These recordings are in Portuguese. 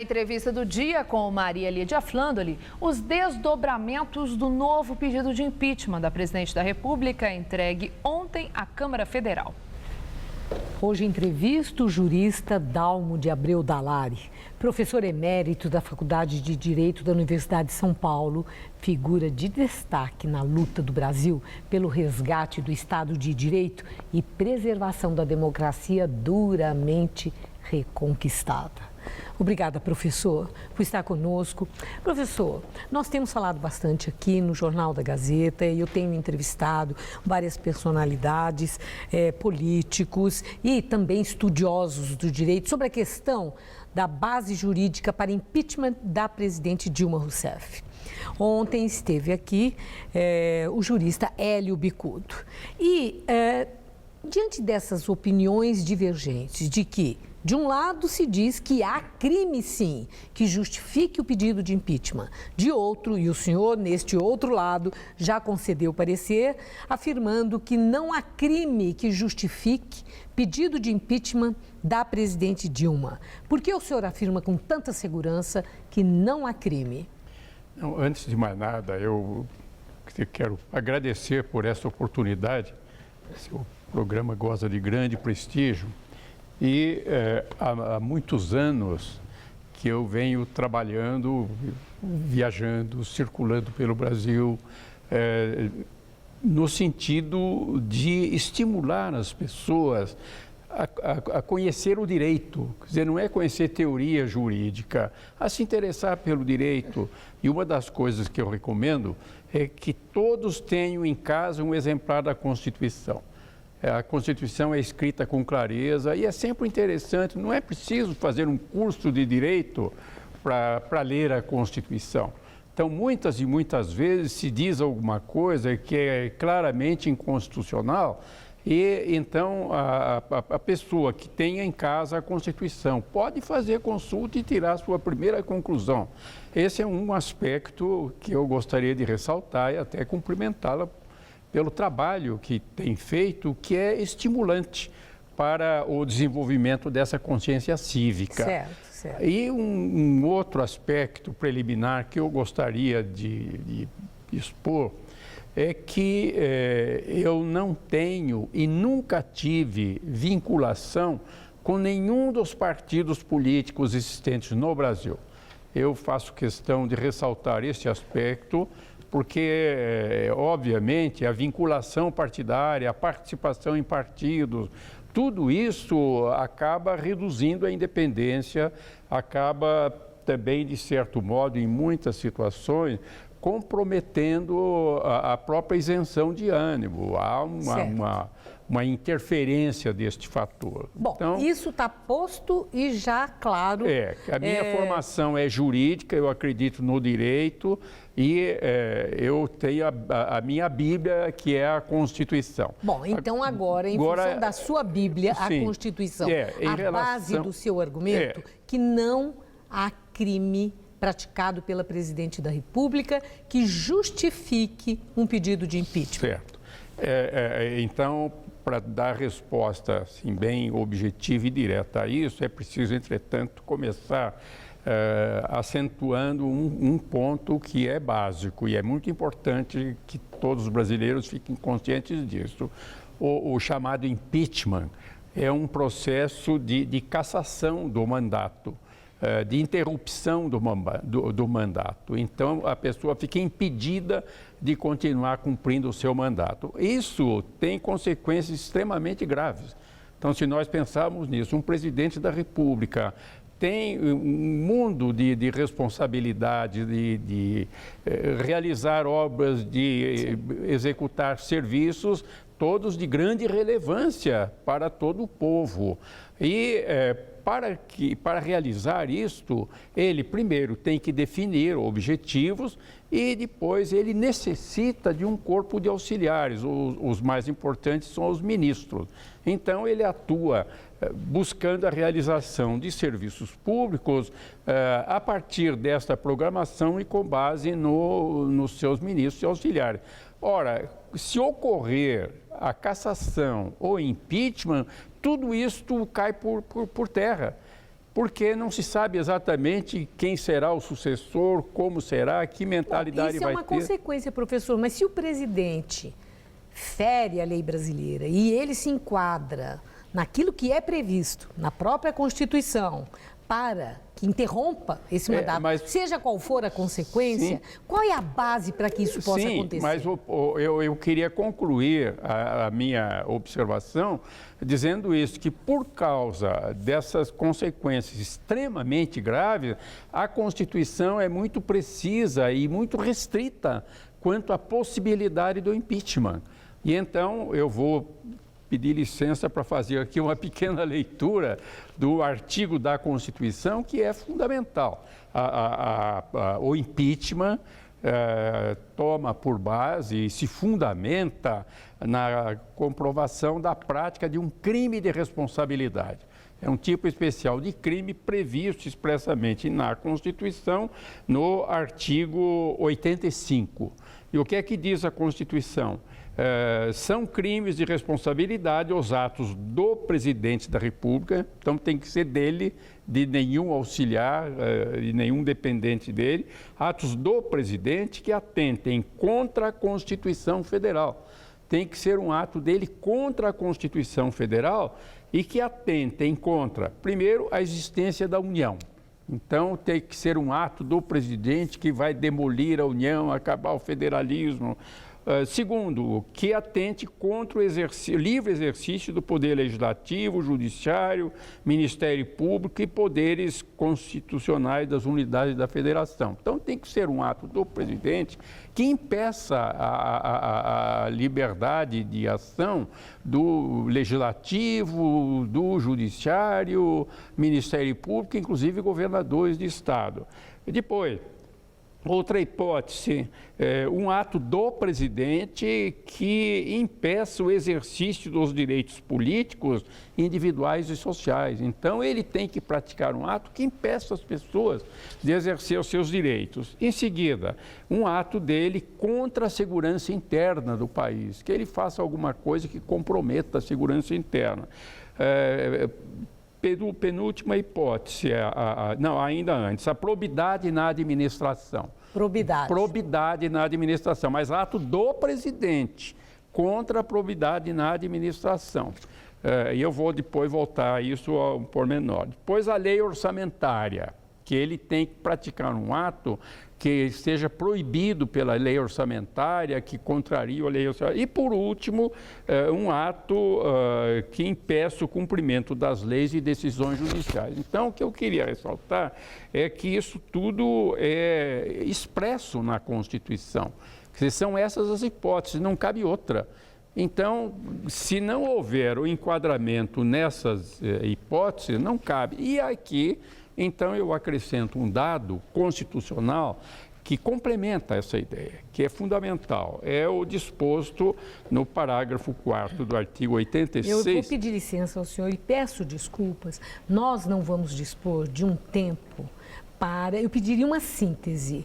Entrevista do dia com Maria Lídia Flandoli, os desdobramentos do novo pedido de impeachment da presidente da República entregue ontem à Câmara Federal. Hoje entrevista o jurista Dalmo de Abreu Dalari, professor emérito da Faculdade de Direito da Universidade de São Paulo, figura de destaque na luta do Brasil pelo resgate do Estado de Direito e preservação da democracia duramente reconquistada. Obrigada, professor, por estar conosco. Professor, nós temos falado bastante aqui no Jornal da Gazeta e eu tenho entrevistado várias personalidades, políticos e também estudiosos do direito sobre a questão da base jurídica para impeachment da presidente Dilma Rousseff. Ontem esteve aqui o jurista Hélio Bicudo. E, diante dessas opiniões divergentes de que, de um lado, se diz que há crime, sim, que justifique o pedido de impeachment. De outro, e o senhor, neste outro lado, já concedeu parecer, afirmando que não há crime que justifique pedido de impeachment da presidente Dilma. Por que o senhor afirma com tanta segurança que não há crime? Não, antes de mais nada, eu quero agradecer por essa oportunidade. Seu programa goza de grande prestígio. E há muitos anos que eu venho trabalhando, viajando, circulando pelo Brasil, no sentido de estimular as pessoas a conhecer o direito. Quer dizer, não é conhecer teoria jurídica, a se interessar pelo direito. E uma das coisas que eu recomendo é que todos tenham em casa um exemplar da Constituição. A Constituição é escrita com clareza e é sempre interessante, não é preciso fazer um curso de direito para ler a Constituição. Então, muitas e muitas vezes se diz alguma coisa que é claramente inconstitucional e então a pessoa que tenha em casa a Constituição pode fazer consulta e tirar a sua primeira conclusão. Esse é um aspecto que eu gostaria de ressaltar e até cumprimentá-la pelo trabalho que tem feito, que é estimulante para o desenvolvimento dessa consciência cívica. Certo, certo. E um outro aspecto preliminar que eu gostaria de expor é que eu não tenho e nunca tive vinculação com nenhum dos partidos políticos existentes no Brasil. Eu faço questão de ressaltar esse aspecto, porque, obviamente, a vinculação partidária, a participação em partidos, tudo isso acaba reduzindo a independência, acaba também, de certo modo, em muitas situações, comprometendo a própria isenção de ânimo. Há uma interferência deste fator. Bom, então, isso está posto e já claro. A minha formação é jurídica, eu acredito no direito e eu tenho a minha Bíblia, que é a Constituição. Bom, então agora, em função da sua Bíblia, a Constituição, a base do seu argumento, que não há crime praticado pela presidente da República que justifique um pedido de impeachment. Certo. Então, para dar resposta assim, bem objetiva e direta a isso, é preciso, entretanto, começar acentuando um ponto que é básico e é muito importante que todos os brasileiros fiquem conscientes disso. O chamado impeachment é um processo de cassação do mandato, de interrupção do mandato. Então, a pessoa fica impedida de continuar cumprindo o seu mandato. Isso tem consequências extremamente graves. Então, se nós pensarmos nisso, um presidente da República tem um mundo de responsabilidade, de realizar obras, de executar serviços, todos de grande relevância para todo o povo. E para realizar isto, ele primeiro tem que definir objetivos e depois ele necessita de um corpo de auxiliares. Os mais importantes são os ministros. Então, ele atua buscando a realização de serviços públicos a partir desta programação e com base nos seus ministros e auxiliares. Ora, se ocorrer a cassação ou impeachment, tudo isto cai por terra. porque não se sabe exatamente quem será o sucessor, como será, que mentalidade vai ter. Isso é uma consequência, professor, mas se o presidente fere a lei brasileira e ele se enquadra naquilo que é previsto na própria Constituição para que interrompa esse mandato, seja qual for a consequência, qual é a base para que isso possa acontecer? Mas eu queria concluir a minha observação dizendo isso, que por causa dessas consequências extremamente graves, a Constituição é muito precisa e muito restrita quanto à possibilidade do impeachment. E então eu vou pedir licença para fazer aqui uma pequena leitura do artigo da Constituição, que é fundamental. O impeachment toma por base e se fundamenta na comprovação da prática de um crime de responsabilidade. É um tipo especial de crime previsto expressamente na Constituição, no artigo 85. E o que é que diz a Constituição? São crimes de responsabilidade os atos do presidente da República, então tem que ser dele, de nenhum auxiliar e nenhum dependente dele, atos do presidente que atentem contra a Constituição Federal. Tem que ser um ato dele contra a Constituição Federal e que atentem contra, primeiro, a existência da União. Então, tem que ser um ato do presidente que vai demolir a União, acabar o federalismo. Segundo, que atente contra o livre exercício do poder legislativo, judiciário, Ministério Público e poderes constitucionais das unidades da federação. Então, tem que ser um ato do presidente que impeça a liberdade de ação do legislativo, do judiciário, Ministério Público, inclusive governadores de estado. E depois, outra hipótese, um ato do presidente que impeça o exercício dos direitos políticos, individuais e sociais. Então, ele tem que praticar um ato que impeça as pessoas de exercer os seus direitos. Em seguida, um ato dele contra a segurança interna do país, que ele faça alguma coisa que comprometa a segurança interna. Penúltima hipótese, não, ainda antes, a probidade na administração. Probidade na administração, mas ato do presidente contra a probidade na administração. E eu vou depois voltar a isso ao pormenor. Depois a lei orçamentária, que ele tem que praticar um ato que seja proibido pela lei orçamentária, que contraria a lei orçamentária. E, por último, um ato que impeça o cumprimento das leis e decisões judiciais. Então, o que eu queria ressaltar é que isso tudo é expresso na Constituição. São essas as hipóteses, não cabe outra. Então, se não houver o enquadramento nessas hipóteses, não cabe. E aqui, então, eu acrescento um dado constitucional que complementa essa ideia, que é fundamental. É o disposto no parágrafo 4º do artigo 86. Eu vou pedir licença ao senhor e peço desculpas. Nós não vamos dispor de um tempo para... Eu pediria uma síntese,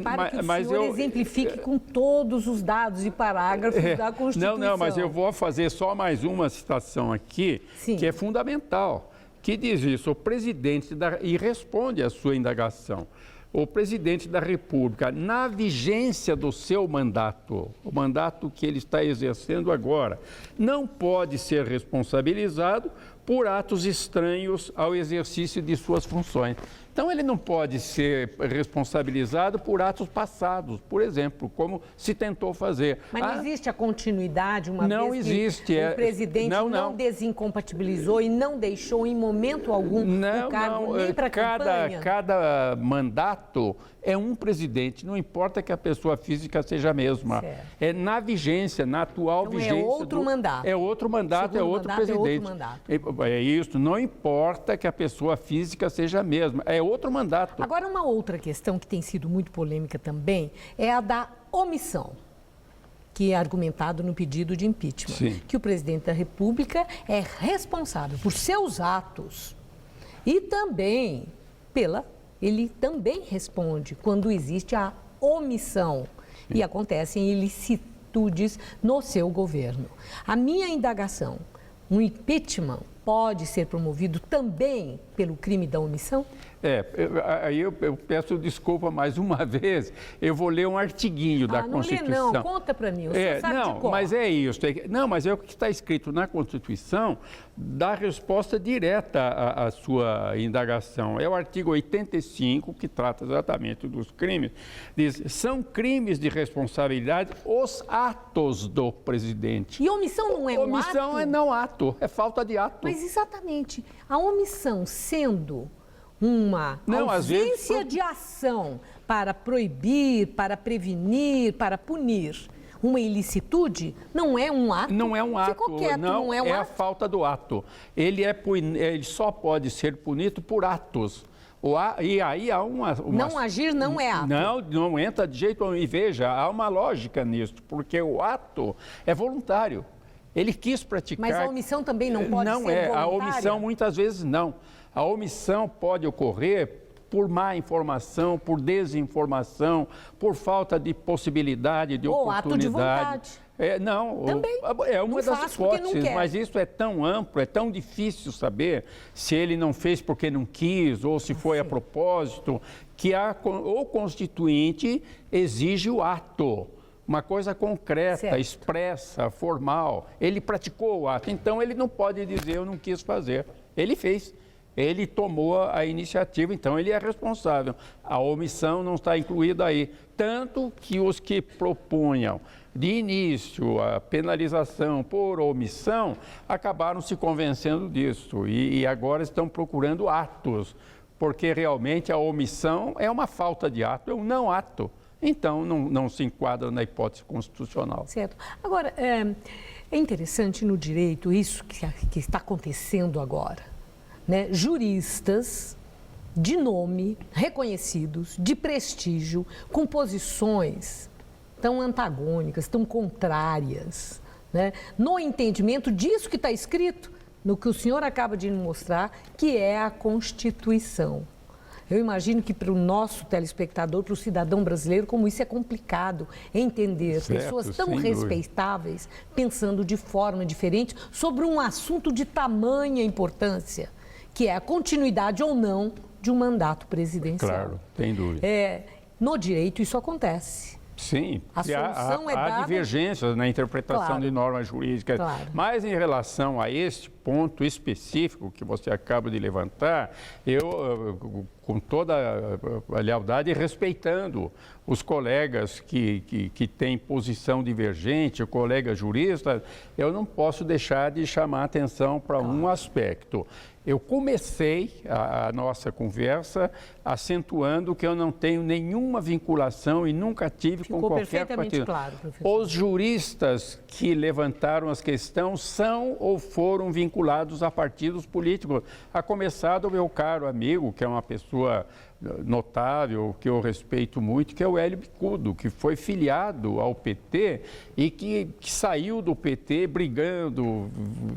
para que o senhor exemplifique com todos os dados e parágrafos da Constituição. Não, mas eu vou fazer só mais uma citação aqui, que é fundamental, que diz isso: o presidente e responde à sua indagação. O presidente da República, na vigência do seu mandato, o mandato que ele está exercendo agora, não pode ser responsabilizado por atos estranhos ao exercício de suas funções. Então, ele não pode ser responsabilizado por atos passados, por exemplo, como se tentou fazer. Mas não existe a continuidade, uma não vez existe, que o presidente não desincompatibilizou e não deixou em momento algum o cargo nem para a campanha? Cada mandato é um presidente, não importa que a pessoa física seja a mesma. Certo. É na vigência, na atual então vigência. É outro mandato. É outro mandato, é outro presidente. É outro mandato. É isso, não importa que a pessoa física seja a mesma, é outro mandato. Agora, uma outra questão que tem sido muito polêmica também é a da omissão, que é argumentado no pedido de impeachment. Sim. Que o presidente da República é responsável por seus atos e também ele também responde quando existe a omissão. Sim. E acontecem ilicitudes no seu governo. A minha indagação, um impeachment pode ser promovido também pelo crime da omissão? Aí eu peço desculpa mais uma vez, eu vou ler um artiguinho da Constituição. Não, conta para mim, você sabe de cor. Mas é isso. Não, mas é o que está escrito na Constituição, dá resposta direta à sua indagação. É o artigo 85, que trata exatamente dos crimes. Diz, são crimes de responsabilidade os atos do presidente. E omissão não é um ato? Omissão é não ato, é falta de ato. Mas exatamente, a omissão sendo uma ausência de ação para proibir, para prevenir, para punir uma ilicitude, não é um ato? Não é um ato, Ficou quieto, não é um ato. A falta do ato. Ele só pode ser punido por atos. E aí há uma... Não agir não é ato. Não entra de jeito nenhum. E veja, há uma lógica nisso, porque o ato é voluntário. Ele quis praticar... Mas a omissão também não pode ser voluntária? Não é, a omissão muitas vezes não. A omissão pode ocorrer por má informação, por desinformação, por falta de possibilidade, de oportunidade. Ato de vontade. Também. É uma das hipóteses, mas isso é tão amplo, é tão difícil saber se ele não fez porque não quis ou se foi a propósito, que o Constituinte exige o ato. Uma coisa concreta, expressa, formal. Ele praticou o ato, então ele não pode dizer eu não quis fazer. Ele fez. Ele tomou a iniciativa, então ele é responsável. A omissão não está incluída aí. Tanto que os que propunham de início a penalização por omissão acabaram se convencendo disso e agora estão procurando atos, porque realmente a omissão é uma falta de ato, é um não ato. Então não se enquadra na hipótese constitucional. Certo. Agora, é interessante no direito isso que está acontecendo agora. Né, juristas de nome, reconhecidos, de prestígio, com posições tão antagônicas, tão contrárias, né, no entendimento disso que está escrito, no que o senhor acaba de nos mostrar, que é a Constituição. Eu imagino que para o nosso telespectador, para o cidadão brasileiro, como isso é complicado entender pessoas tão respeitáveis pensando de forma diferente sobre um assunto de tamanha importância, que é a continuidade ou não de um mandato presidencial. Claro, sem dúvida. No direito isso acontece. Sim, a solução há divergências na interpretação de normas jurídicas, mas em relação a este ponto específico que você acaba de levantar, eu, com toda a lealdade e respeitando os colegas que têm posição divergente, colegas juristas, eu não posso deixar de chamar a atenção para um aspecto. Eu comecei a nossa conversa acentuando que eu não tenho nenhuma vinculação e nunca tive com qualquer partido. Claro, professor. Os juristas que levantaram as questões são ou foram vinculados a partidos políticos. A começar do meu caro amigo, que é uma pessoa notável, que eu respeito muito, que é o Hélio Bicudo, que foi filiado ao PT e que saiu do PT brigando,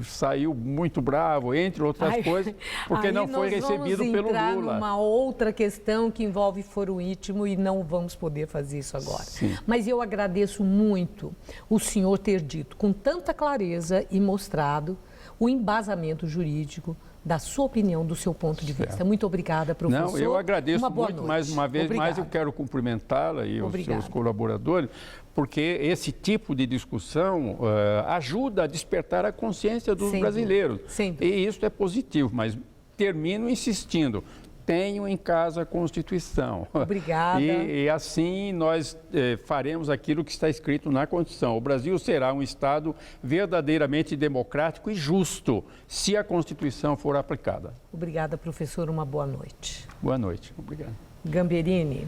saiu muito bravo, entre outras coisas, porque não foi recebido pelo Lula. Vamos entrar numa outra questão que envolve foro íntimo e não vamos poder fazer isso agora. Sim. Mas eu agradeço muito o senhor ter dito com tanta clareza e mostrado o embasamento jurídico da sua opinião, do seu ponto de vista. Muito obrigada, professor. Não, eu agradeço muito noite. Mais uma vez, mas eu quero cumprimentá-la e os seus colaboradores, porque esse tipo de discussão ajuda a despertar a consciência dos brasileiros. E isso é positivo, mas termino insistindo. Tenho em casa a Constituição. Obrigada. E assim nós faremos aquilo que está escrito na Constituição. O Brasil será um Estado verdadeiramente democrático e justo, se a Constituição for aplicada. Obrigada, professor. Uma boa noite. Boa noite. Obrigado. Gamberini.